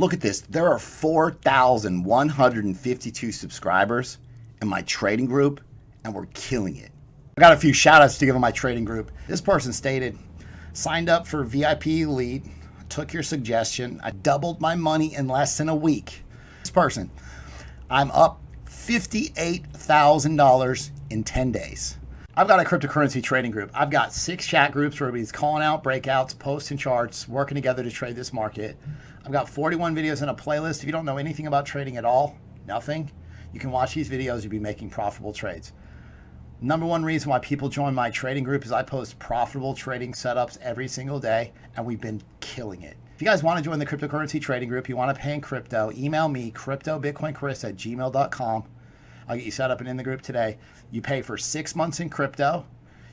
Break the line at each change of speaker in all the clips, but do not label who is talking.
Look at this. There are 4,152 subscribers in my trading group, and we're killing it. I got a few shout outs to give in my trading group. This person stated, signed up for VIP Elite, took your suggestion. I doubled my money in less than a week. This person, I'm up $58,000 in 10 days. I've got a cryptocurrency trading group. I've got 6 chat groups where everybody's calling out breakouts, posting charts, working together to trade this market. I've got 41 videos in a playlist. If you don't know anything about trading at all, nothing, you can watch these videos. You'll be making profitable trades. Number one reason why people join my trading group is I post profitable trading setups every single day, and we've been killing it. If you guys want to join the cryptocurrency trading group, you want to pay in crypto, email me, cryptobitcoinchris@gmail.com. I'll get you set up and in the group today. You pay for 6 months in crypto,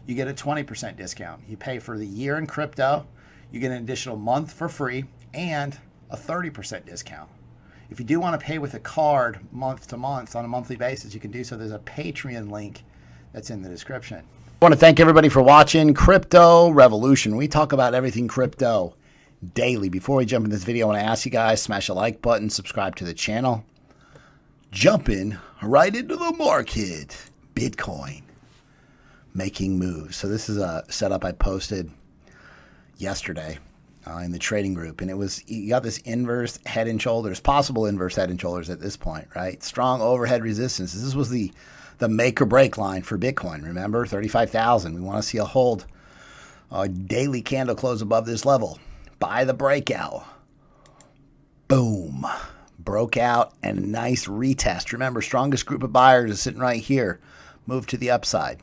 you get a 20% discount. You pay for the year in crypto, you get an additional month for free and a 30% discount. If you do want to pay with a card month to month on a monthly basis, you can do so. There's a Patreon link that's in the description. I want to thank everybody for watching Crypto Revolution. We talk about everything crypto daily. Before we jump in this video, I want to ask you guys, smash a like button, subscribe to the channel. Jumping right into the market. Bitcoin making moves. So this is a setup I posted yesterday in the trading group, and it was, you got this inverse head and shoulders, possible inverse head and shoulders at this point, right? Strong overhead resistance. This was the make or break line for Bitcoin. Remember, 35,000. We want to see a hold, a daily candle close above this level. Buy the breakout. Boom. Broke out and a nice retest. Remember, strongest group of buyers is sitting right here. Move to the upside.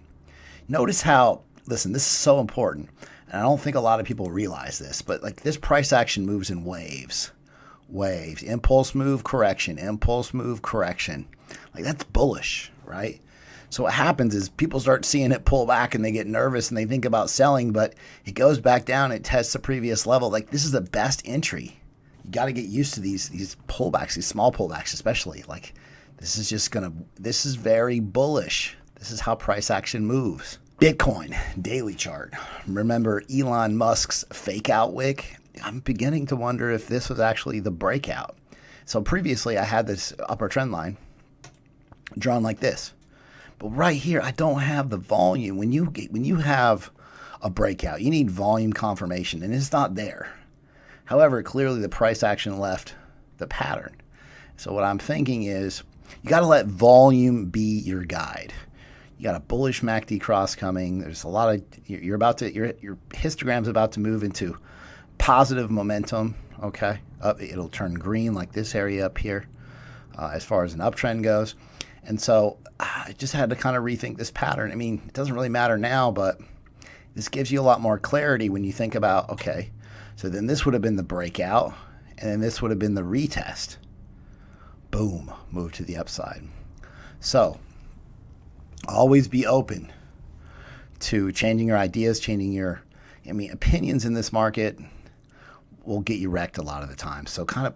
Notice how, listen, this is so important. And I don't think a lot of people realize this, but like this price action moves in waves. Waves. Impulse move, correction. Impulse move, correction. Like that's bullish, right? So what happens is people start seeing it pull back and they get nervous and they think about selling, but it goes back down, it tests the previous level. Like this is the best entry. You got to get used to these pullbacks, these small pullbacks especially. Like this is very bullish. This is how price action moves. Bitcoin daily chart. Remember Elon Musk's fake out wick? I'm beginning to wonder if this was actually the breakout. So previously I had this upper trend line drawn like this. But right here, I don't have the volume. When you have a breakout, you need volume confirmation, and it's not there. However, clearly the price action left the pattern. So what I'm thinking is you got to let volume be your guide. You got a bullish MACD cross coming. There's a lot of your histogram's about to move into positive momentum. Okay, it'll turn green like this area up here, as far as an uptrend goes. And so I just had to kind of rethink this pattern. I mean, it doesn't really matter now, but this gives you a lot more clarity when you think about, okay, so then this would have been the breakout, and then this would have been the retest. Boom, move to the upside. So always be open to changing your ideas, opinions in this market will get you wrecked a lot of the time. So kind of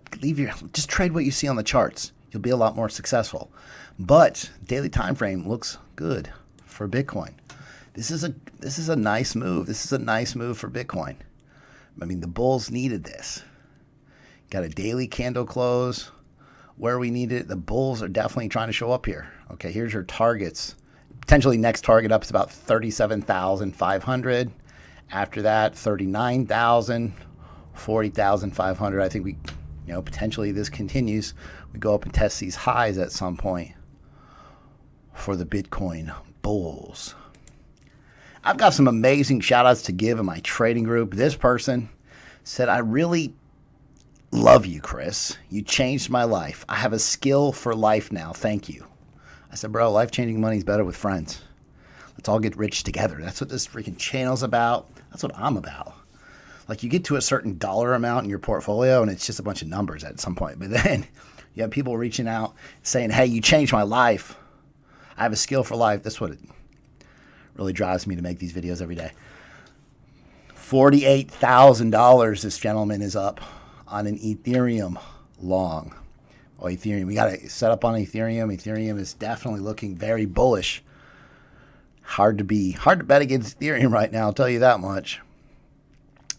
just trade what you see on the charts. You'll be a lot more successful. But daily time frame looks good for Bitcoin. This is a nice move. This is a nice move for Bitcoin. I mean, the bulls needed this. Got a daily candle close where we need it. The bulls are definitely trying to show up here. Okay, here's your targets. Potentially next target up is about 37,500. After that, 39,000, 40,500. I think we, potentially this continues. We go up and test these highs at some point for the Bitcoin bulls. I've got some amazing shout outs to give in my trading group. This person said, I really love you, Chris. You changed my life. I have a skill for life now. Thank you. I said, bro, life-changing money is better with friends. Let's all get rich together. That's what this freaking channel's about. That's what I'm about. Like you get to a certain dollar amount in your portfolio and it's just a bunch of numbers at some point. But then you have people reaching out saying, hey, you changed my life. I have a skill for life. That's what it really drives me to make these videos every day. $48,000 this gentleman is up on an Ethereum long. Oh, Ethereum. We got to set up on Ethereum. Ethereum is definitely looking very bullish. Hard to bet against Ethereum right now, I'll tell you that much.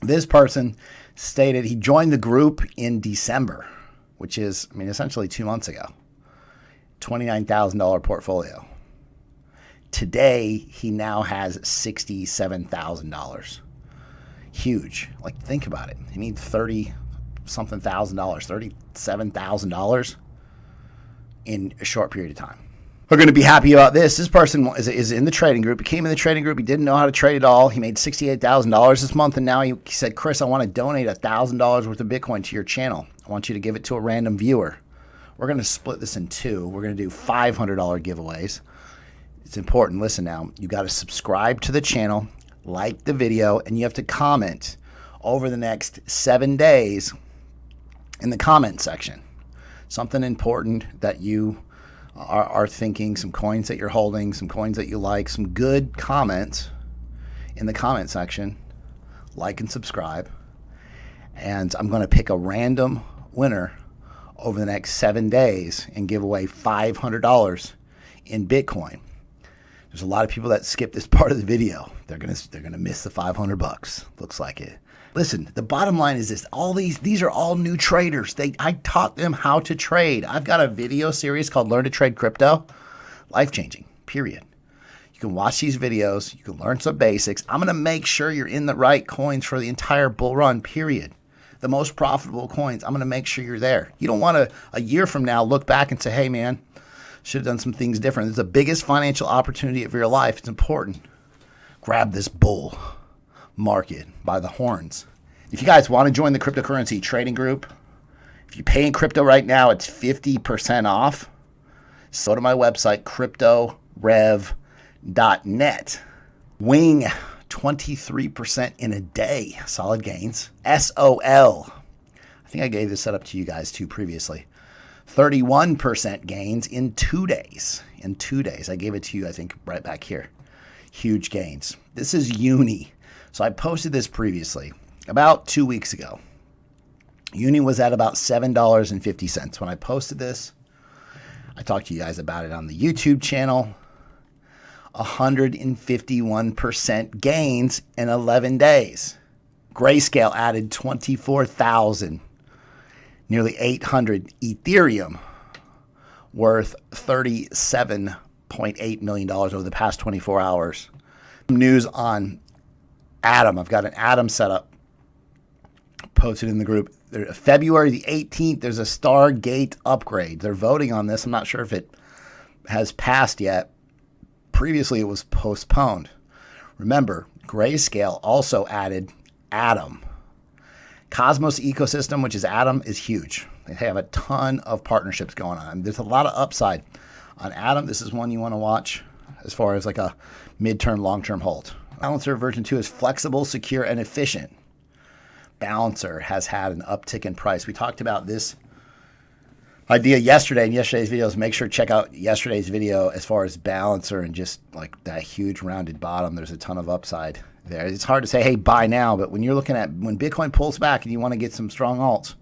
This person stated he joined the group in December. which is, I mean, essentially 2 months ago. $29,000 portfolio. Today, he now has $67,000. Huge. Like, think about it. He needs $30-something thousand, $37,000 in a short period of time. We're going to be happy about this. This person is in the trading group. He came in the trading group. He didn't know how to trade at all. He made $68,000 this month, and now he said, Chris, I want to donate $1,000 worth of Bitcoin to your channel. I want you to give it to a random viewer. We're going to split this in two. We're going to do $500 giveaways. It's important. Listen now. You got to subscribe to the channel, like the video, and you have to comment over the next 7 days in the comment section. Something important that you are thinking, some coins that you're holding, some coins that you like, some good comments in the comment section. Like and subscribe. And I'm going to pick a random winner over the next 7 days and give away $500 in Bitcoin. There's a lot of people that skip this part of the video. They're gonna miss the $500. Looks like it. Listen, the bottom line is this. These are all new traders. I taught them how to trade. I've got a video series called Learn to Trade Crypto. Life-changing, period. You can watch these videos. You can learn some basics. I'm going to make sure you're in the right coins for the entire bull run, period. The most profitable coins, I'm going to make sure you're there. You don't want to, a year from now, look back and say, hey, man, should have done some things different. It's the biggest financial opportunity of your life. It's important. Grab this bull market by the horns. If you guys want to join the cryptocurrency trading group, if you pay in crypto right now, it's 50% off. So to my website, cryptorev.net. Wing 23% in a day. Solid gains. SOL. I think I gave this setup to you guys too previously. 31% gains in 2 days. In 2 days. I gave it to you, I think, right back here. Huge gains. This is Uni. So I posted this previously, about 2 weeks ago. Uni was at about $7.50. When I posted this, I talked to you guys about it on the YouTube channel. 151% gains in 11 days. Grayscale added 24,000, nearly 800 Ethereum, worth $37.8 million over the past 24 hours. News on Atom. I've got an Atom setup posted in the group. February the 18th, there's a Stargate upgrade. They're voting on this. I'm not sure if it has passed yet. Previously, it was postponed. Remember, Grayscale also added Atom. Cosmos ecosystem, which is Atom, is huge. They have a ton of partnerships going on. There's a lot of upside on Atom. This is one you want to watch as far as like a midterm, long-term hold. Balancer version 2 is flexible, secure, and efficient. Balancer has had an uptick in price. We talked about this idea yesterday in yesterday's videos. Make sure to check out yesterday's video as far as Balancer and just like that huge rounded bottom. There's a ton of upside there. It's hard to say, hey, buy now, but when you're looking at when Bitcoin pulls back and you want to get some strong alts,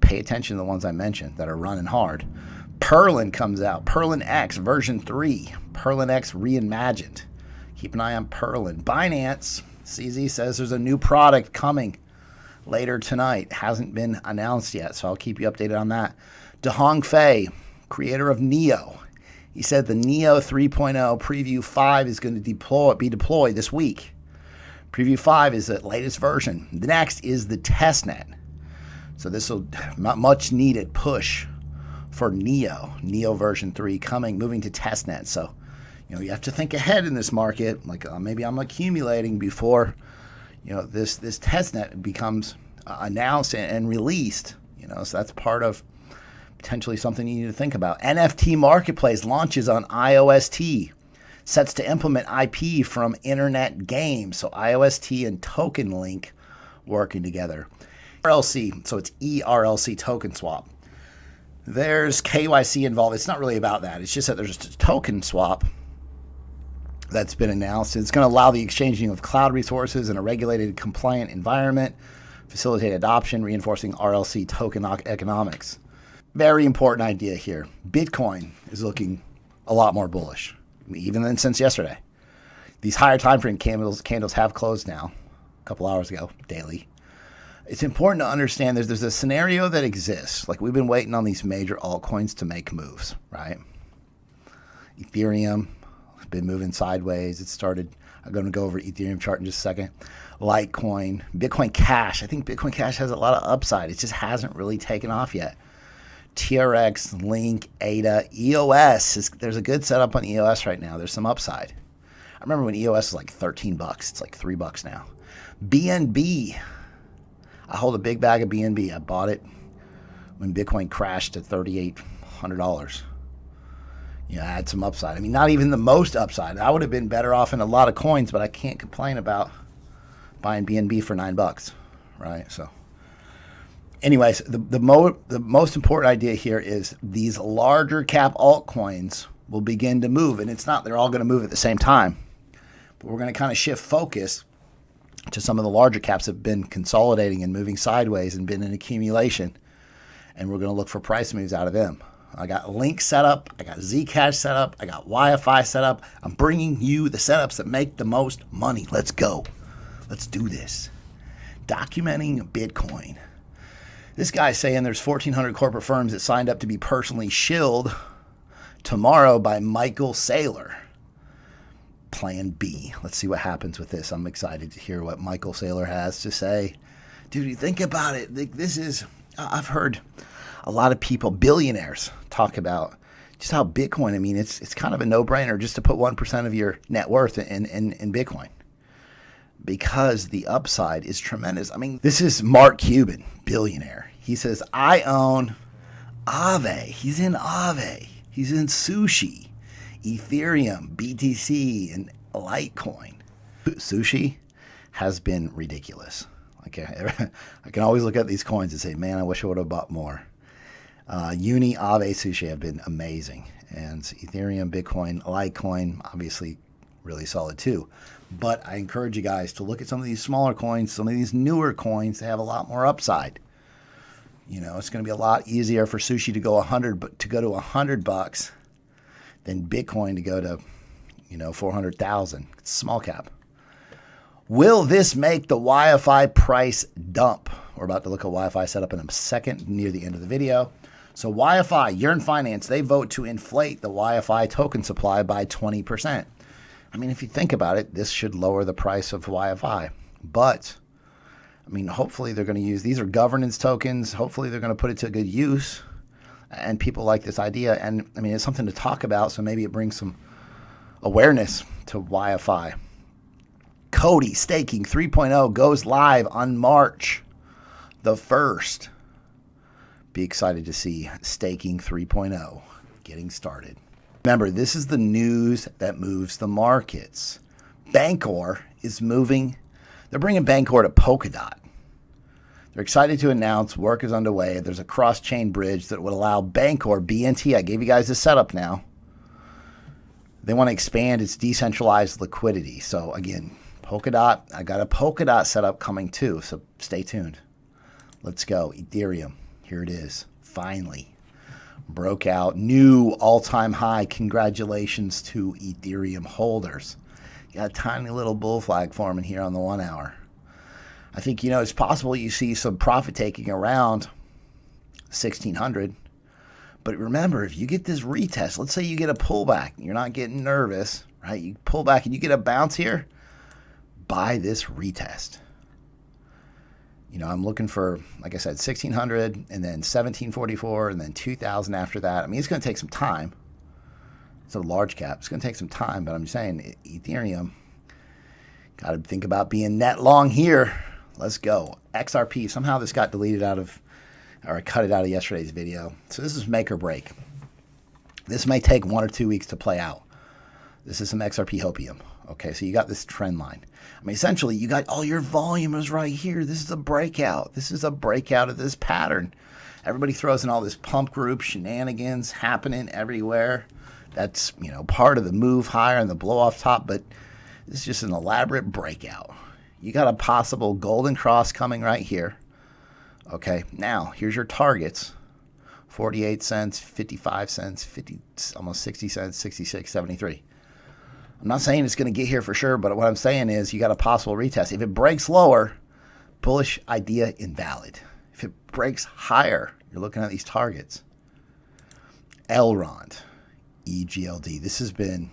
pay attention to the ones I mentioned that are running hard. Perlin comes out. Perlin X version 3. Perlin X reimagined. Keep an eye on Perlin. Binance, CZ says there's a new product coming later tonight. Hasn't been announced yet, so I'll keep you updated on that. DeHong Fei, creator of Neo. He said the Neo 3.0 Preview 5 is going to be deployed this week. Preview 5 is the latest version. The next is the testnet. So this will not much needed push for Neo version 3 moving to testnet. So, you have to think ahead in this market. Like maybe I'm accumulating before, this testnet becomes announced and released. So that's part of potentially something you need to think about. NFT marketplace launches on IOST. Sets to implement IP from internet games. So IOST and Token Link working together. RLC, so it's ERLC token swap. There's KYC involved. It's not really about that. It's just that there's a token swap that's been announced. It's going to allow the exchanging of cloud resources in a regulated, compliant environment, facilitate adoption, reinforcing RLC token economics. Very important idea here. Bitcoin is looking a lot more bullish, even than since yesterday. These higher time frame candles have closed now, a couple hours ago, daily. It's important to understand there's a scenario that exists. Like we've been waiting on these major altcoins to make moves, right? Ethereum has been moving sideways. It started, I'm going to go over Ethereum chart in just a second. Litecoin, Bitcoin Cash. I think Bitcoin Cash has a lot of upside. It just hasn't really taken off yet. TRX, Link, ADA, EOS. There's a good setup on EOS right now. There's some upside. I remember when EOS was like 13 bucks. It's like $3 now. BNB. I hold a big bag of BNB. I bought it when Bitcoin crashed to $3,800. I had some upside. I mean, not even the most upside. I would have been better off in a lot of coins, but I can't complain about buying BNB for $9, right? So, anyways, the most important idea here is these larger cap altcoins will begin to move, and it's not they're all going to move at the same time, but we're going to kind of shift focus to some of the larger caps that have been consolidating and moving sideways and been in accumulation, and we're going to look for price moves out of them. I got Link set up, I got Zcash set up, I got Wi-Fi set up. I'm bringing you the setups that make the most money. Let's go. Let's do this. Documenting Bitcoin. This guy's saying there's 1,400 corporate firms that signed up to be personally shilled tomorrow by Michael Saylor. Plan B. Let's see what happens with this. I'm excited to hear what Michael Saylor has to say. Dude, you think about it. This is, I've heard a lot of people, billionaires, talk about just how Bitcoin, I mean, it's kind of a no-brainer just to put 1% of your net worth in Bitcoin because the upside is tremendous. I mean, this is Mark Cuban, billionaire. He says, I own Aave. He's in Aave. He's in Sushi, Ethereum, BTC, and Litecoin. Sushi has been ridiculous. Okay, I can always look at these coins and say, man, I wish I would have bought more. Uni, Aave, Sushi have been amazing. And Ethereum, Bitcoin, Litecoin, obviously really solid too. But I encourage you guys to look at some of these smaller coins, some of these newer coins that have a lot more upside. It's going to be a lot easier for Sushi to go to $100 than Bitcoin to go to, 400,000. It's small cap. Will this make the Wi-Fi price dump? We're about to look at Wi-Fi setup in a second near the end of the video. So Wi-Fi, Yearn Finance, they vote to inflate the Wi-Fi token supply by 20%. I mean, if you think about it, this should lower the price of Wi-Fi. But, I mean, hopefully they're going to use, these are governance tokens. Hopefully they're going to put it to good use. And people like this idea. And, I mean, it's something to talk about, so maybe it brings some awareness to Wi-Fi. Cody Staking 3.0 goes live on March the 1st. Be excited to see Staking 3.0 getting started. Remember, this is the news that moves the markets. Bancor is moving. They're bringing Bancor to Polkadot. They're excited to announce work is underway. There's a cross-chain bridge that would allow Bancor, BNT, I gave you guys the setup now. They want to expand its decentralized liquidity. So again, Polkadot, I got a Polkadot setup coming too, so stay tuned. Let's go. Ethereum, here it is, finally. Broke out, new all-time high. Congratulations to Ethereum holders. Got a tiny little bull flag forming here on the 1 hour. I think, it's possible you see some profit taking around 1,600. But remember, if you get this retest, let's say you get a pullback, you're not getting nervous, right? You pull back and you get a bounce here, buy this retest. I'm looking for, like I said, 1,600 and then 1,744 and then 2,000 after that. I mean, it's going to take some time. It's a large cap. It's going to take some time, but I'm just saying, Ethereum, got to think about being net long here. Let's go. XRP, somehow this got deleted out of, or I cut it out of yesterday's video. So this is make or break. This may take 1 or 2 weeks to play out. This is some XRP hopium. Okay, so you got this trend line. I mean, essentially, you got all your volume is right here. This is a breakout. This is a breakout of this pattern. Everybody throws in all this pump group shenanigans happening everywhere. That's, part of the move higher and the blow off top, but this is just an elaborate breakout. You got a possible golden cross coming right here. Okay, now here's your targets. 48 cents, 55 cents, 50, almost 60 cents, 66, 73. I'm not saying it's going to get here for sure, but what I'm saying is you got a possible retest. If it breaks lower, bullish idea invalid. If it breaks higher, you're looking at these targets. Elrond, EGLD. This has been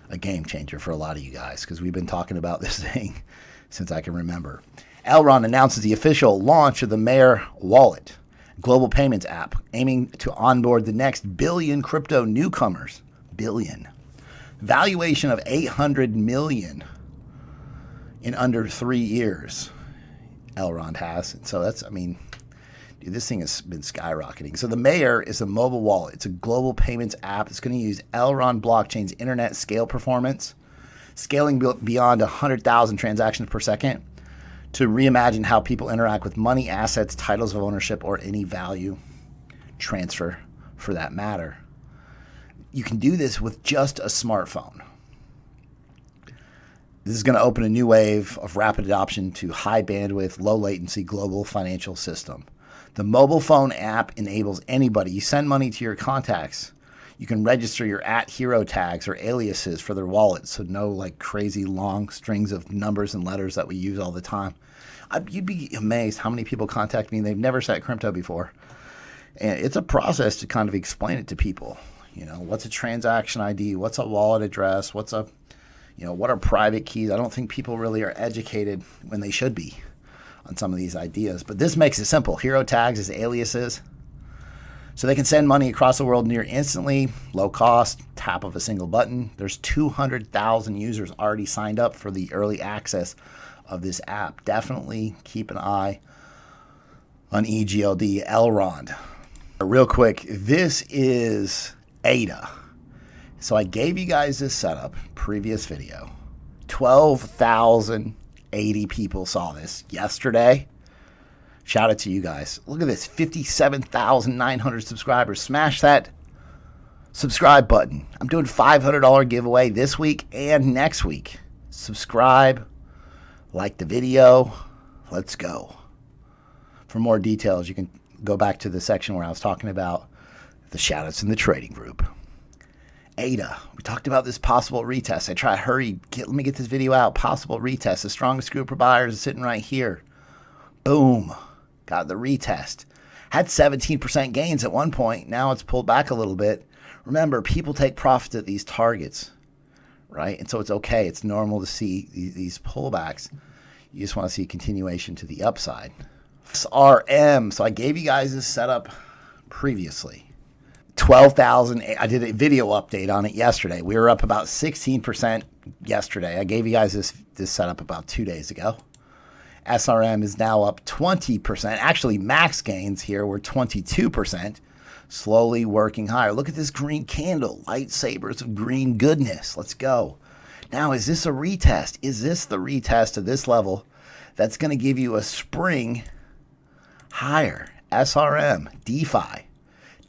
a game changer for a lot of you guys because we've been talking about this thing since I can remember. Elrond announces the official launch of the Mayor Wallet, global payments app, aiming to onboard the next billion crypto newcomers. Billion. Valuation of $800 million in under 3 years, Elrond has. And so that's, I mean, dude, this thing has been skyrocketing. So the Mayor is a mobile wallet. It's a global payments app. It's going to use Elrond blockchain's internet scale performance, scaling beyond 100,000 transactions per second to reimagine how people interact with money, assets, titles of ownership, or any value transfer for that matter. You can do this with just a smartphone. This is going to open a new wave of rapid adoption to high bandwidth, low latency global financial system. The mobile phone app enables anybody. You send money to your contacts. You can register your @hero tags or aliases for their wallets, so no like crazy long strings of numbers and letters that we use all the time. You'd be amazed how many people contact me and they've never set crypto before. And it's a process to kind of explain it to people. You know, what's a transaction ID? What's a wallet address? What are private keys? I don't think people really are educated when they should be on some of these ideas. But this makes it simple. Hero tags is aliases. So they can send money across the world near instantly, low cost, tap of a single button. There's 200,000 users already signed up for the early access of this app. Definitely keep an eye on EGLD Elrond. Real quick, this is ADA. So I gave you guys this setup, previous video. 12,080 people saw this yesterday. Shout out to you guys. Look at this, 57,900 subscribers. Smash that subscribe button. I'm doing $500 giveaway this week and next week. Subscribe, like the video. Let's go. For more details, you can go back to the section where I was talking about the shoutouts in the trading group. ADA, we talked about this possible retest. I try to hurry, let me get this video out. Possible retest. The strongest group of buyers is sitting right here. Boom. Got the retest. Had 17% gains at one point. Now it's pulled back a little bit. Remember, people take profits at these targets, right? And so it's okay. It's normal to see these pullbacks. You just want to see a continuation to the upside. RM. So I gave you guys this setup previously. 12,000. I did a video update on it yesterday. We were up about 16% yesterday. I gave you guys this setup about 2 days ago. SRM is now up 20%. Actually, max gains here were 22%. Slowly working higher. Look at this green candle. Lightsabers of green goodness. Let's go. Now, is this a retest? Is this the retest of this level that's going to give you a spring higher? SRM, DeFi.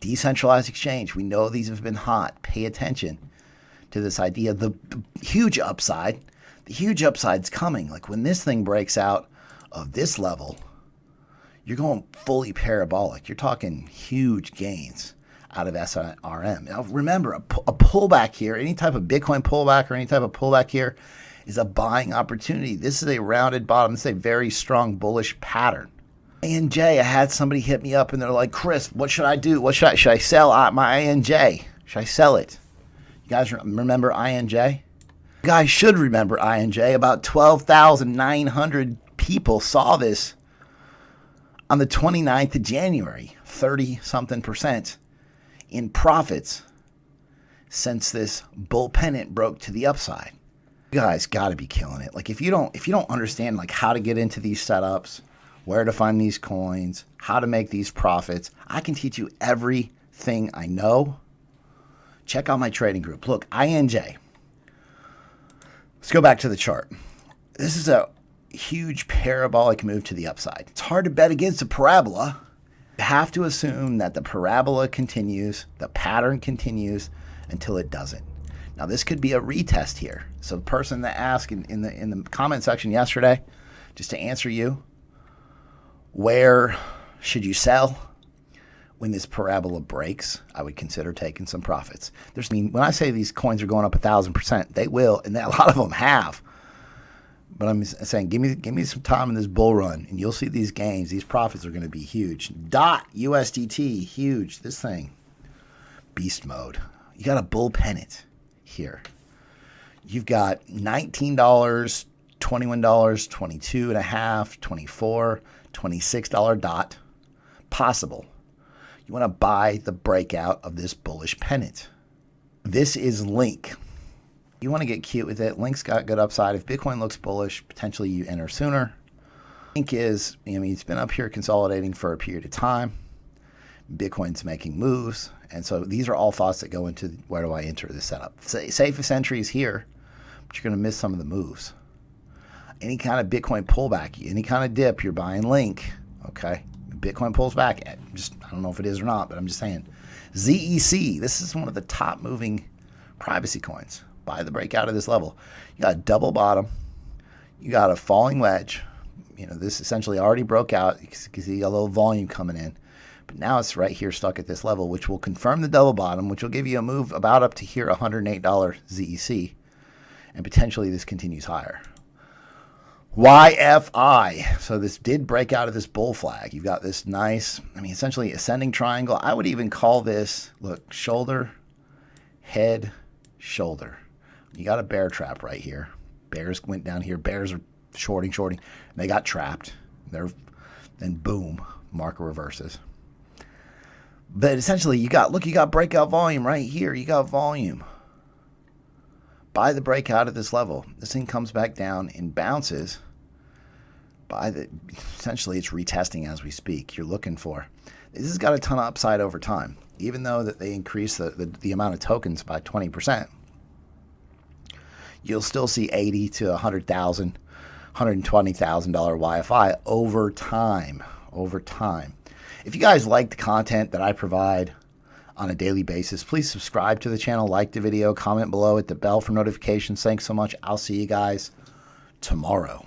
Decentralized exchange. We know these have been hot. Pay attention to this idea. The huge upside, the huge upside's coming. Like when this thing breaks out of this level, you're going fully parabolic. You're talking huge gains out of SRM. Now remember, a pullback here, any type of Bitcoin pullback or any type of pullback here is a buying opportunity. This is a rounded bottom. This is a very strong bullish pattern. INJ, I had somebody hit me up and they're like, Chris, what should I do? Should I sell my INJ? Should I sell it? You guys remember INJ? You guys should remember INJ. About 12,900 people saw this on the 29th of January. 30-something% in profits since this bull pennant broke to the upside. You guys got to be killing it. Like if you don't understand like how to get into these setups, where to find these coins, how to make these profits, I can teach you everything I know. Check out my trading group. Look, INJ. Let's go back to the chart. This is a huge parabolic move to the upside. It's hard to bet against a parabola. You have to assume that the parabola continues, the pattern continues until it doesn't. Now, this could be a retest here. So the person that asked in the comment section yesterday, just to answer you, where should you sell when this parabola breaks? I would consider taking some profits. When I say these coins are going up 1,000%, they will, and a lot of them have. But I'm saying, give me some time in this bull run, and you'll see these gains. These profits are going to be huge. DOT USDT, huge. This thing, beast mode. You got a bull pennant here. You've got $19, $21, $22.50, $24, $26 DOT. Possible. You want to buy the breakout of this bullish pennant. This is Link. You want to get cute with it. Link's got good upside. If Bitcoin looks bullish, potentially you enter sooner. Link is, it's been up here consolidating for a period of time. Bitcoin's making moves. And so these are all thoughts that go into where do I enter this setup. Safest entry is here, but you're going to miss some of the moves. Any kind of Bitcoin pullback, any kind of dip, you're buying Link. Okay. Bitcoin pulls back. I don't know if it is or not, but I'm just saying. ZEC, this is one of the top moving privacy coins. Buy the breakout of this level. You got a double bottom. You got a falling wedge. This essentially already broke out. You can see a little volume coming in. But now it's right here stuck at this level, which will confirm the double bottom, which will give you a move about up to here, $108 ZEC. And potentially this continues higher. YFI. So this did break out of this bull flag. You've got this nice, essentially ascending triangle. I would even call this, look, shoulder, head, shoulder. You got a bear trap right here. Bears went down here. Bears are shorting. They got trapped. Then boom, market reverses. But essentially, you got breakout volume right here. You got volume. Buy the breakout at this level. This thing comes back down and bounces. Essentially, it's retesting as we speak. You're looking for. This has got a ton of upside over time. Even though that they increase the amount of tokens by 20%. You'll still see $80,000 to $100,000, $120,000 YFI over time. If you guys like the content that I provide on a daily basis, please subscribe to the channel, like the video, comment below, hit the bell for notifications. Thanks so much. I'll see you guys tomorrow.